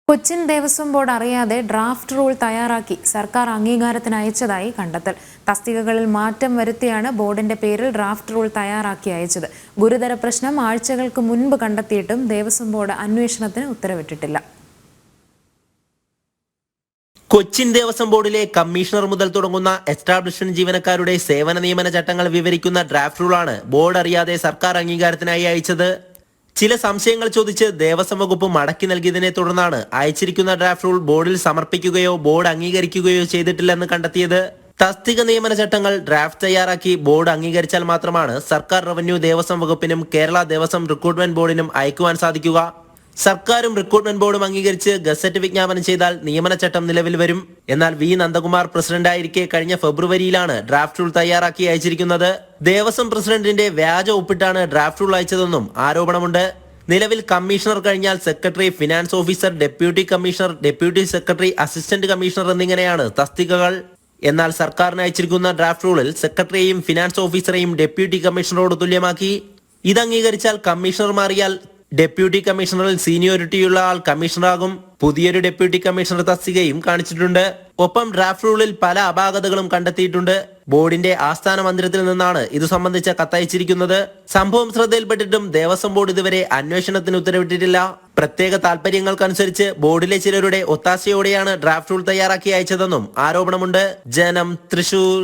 Cochin Devaswom board അറിയാതെ draft rule തയ്യാറാക്കി സർക്കാർ അംഗീകാരത്തിന് അയച്ചതായി കണ്ടെത്തൽ. തസ്തികകളിൽ മാറ്റം വരുത്തിയാണ് ബോർഡിന്റെ പേരിൽ ഡ്രാഫ്റ്റ് റൂൾ തയ്യാറാക്കി അയച്ചത്. ഗുരുതര പ്രശ്നം ആഴ്ചകൾക്ക് മുൻപ് കണ്ടെത്തിയിട്ടും ദേവസ്വം ബോർഡ് അന്വേഷണത്തിന് ഉത്തരവിട്ടിട്ടില്ല. കൊച്ചിൻ ദേവസ്വം ബോർഡിലെ കമ്മീഷണർ മുതൽ തുടങ്ങുന്ന എസ്റ്റാബ്ലിഷ്മെന്റ് ജീവനക്കാരുടെ സേവന നിയമന ചട്ടങ്ങൾ വിവരിക്കുന്ന ഡ്രാഫ്റ്റ് റൂളാണ് ബോർഡ് അറിയാതെ സർക്കാർ അംഗീകാരത്തിനായി അയച്ചത്. ചില സംശയങ്ങൾ ചോദിച്ച് ദേവസ്വം വകുപ്പ് മടക്കി നൽകിയതിനെ തുടർന്നാണ് അയച്ചിരിക്കുന്ന ഡ്രാഫ്റ്റ് റൂൾ ബോർഡിൽ സമർപ്പിക്കുകയോ ബോർഡ് അംഗീകരിക്കുകയോ ചെയ്തിട്ടില്ലെന്ന് കണ്ടെത്തിയത്. തസ്തിക നിയമന ചട്ടങ്ങൾ ഡ്രാഫ്റ്റ് തയ്യാറാക്കി ബോർഡ് അംഗീകരിച്ചാൽ മാത്രമാണ് സർക്കാർ റവന്യൂ ദേവസ്വം വകുപ്പിനും കേരള ദേവസ്വം റിക്രൂട്ട്മെന്റ് ബോർഡിനും അയക്കുവാൻ സാധിക്കുക. സർക്കാരും റിക്രൂട്ട്മെന്റ് ബോർഡും അംഗീകരിച്ച് ഗസറ്റ് വിജ്ഞാപനം ചെയ്താൽ നിയമനച്ചട്ടം നിലവിൽ വരും. എന്നാൽ വി നന്ദകുമാർ പ്രസിഡന്റായിരിക്കെ കഴിഞ്ഞ ഫെബ്രുവരിയിലാണ് ഡ്രാഫ്റ്റ് റൂൾ തയ്യാറാക്കി അയച്ചിരിക്കുന്നത്. ദേവസ്വം പ്രസിഡന്റിന്റെ വ്യാജ ഒപ്പിട്ടാണ് ഡ്രാഫ്റ്റ് റൂൾ അയച്ചതെന്നും ആരോപണമുണ്ട്. നിലവിൽ കമ്മീഷണർ കഴിഞ്ഞാൽ secretary, finance officer, deputy commissioner, deputy secretary, assistant commissioner എന്നിങ്ങനെയാണ് തസ്തികകൾ. എന്നാൽ സർക്കാരിന് അയച്ചിരിക്കുന്ന ഡ്രാഫ്റ്റ് റൂളിൽ സെക്രട്ടറിയെയും ഫിനാൻസ് ഓഫീസറെയും ഡെപ്യൂട്ടി കമ്മീഷണറോട് തുല്യമാക്കി. ഇത് അംഗീകരിച്ചാൽ കമ്മീഷണർ മാറിയാൽ ഡെപ്യൂട്ടി കമ്മീഷണറിൽ സീനിയോറിറ്റിയുള്ള ആൾ കമ്മീഷണറാകും. പുതിയൊരു ഡെപ്യൂട്ടി കമ്മീഷണർ തസ്തികയും കാണിച്ചിട്ടുണ്ട്. ഒപ്പം ഡ്രാഫ്റ്റ് റൂളിൽ പല അപാകതകളും കണ്ടെത്തിയിട്ടുണ്ട്. ബോർഡിന്റെ ആസ്ഥാന മന്ദിരത്തിൽ നിന്നാണ് ഇത് സംബന്ധിച്ച കത്തയച്ചിരിക്കുന്നത്. സംഭവം ശ്രദ്ധയിൽപ്പെട്ടിട്ടും ദേവസ്വം ബോർഡ് ഇതുവരെ അന്വേഷണത്തിന് ഉത്തരവിട്ടിട്ടില്ല. പ്രത്യേക താൽപര്യങ്ങൾക്കനുസരിച്ച് ബോർഡിലെ ചിലരുടെ ഒത്താശയോടെയാണ് ഡ്രാഫ്റ്റ് റൂൾ തയ്യാറാക്കി അയച്ചതെന്നും ആരോപണമുണ്ട്. ജനം, തൃശൂർ.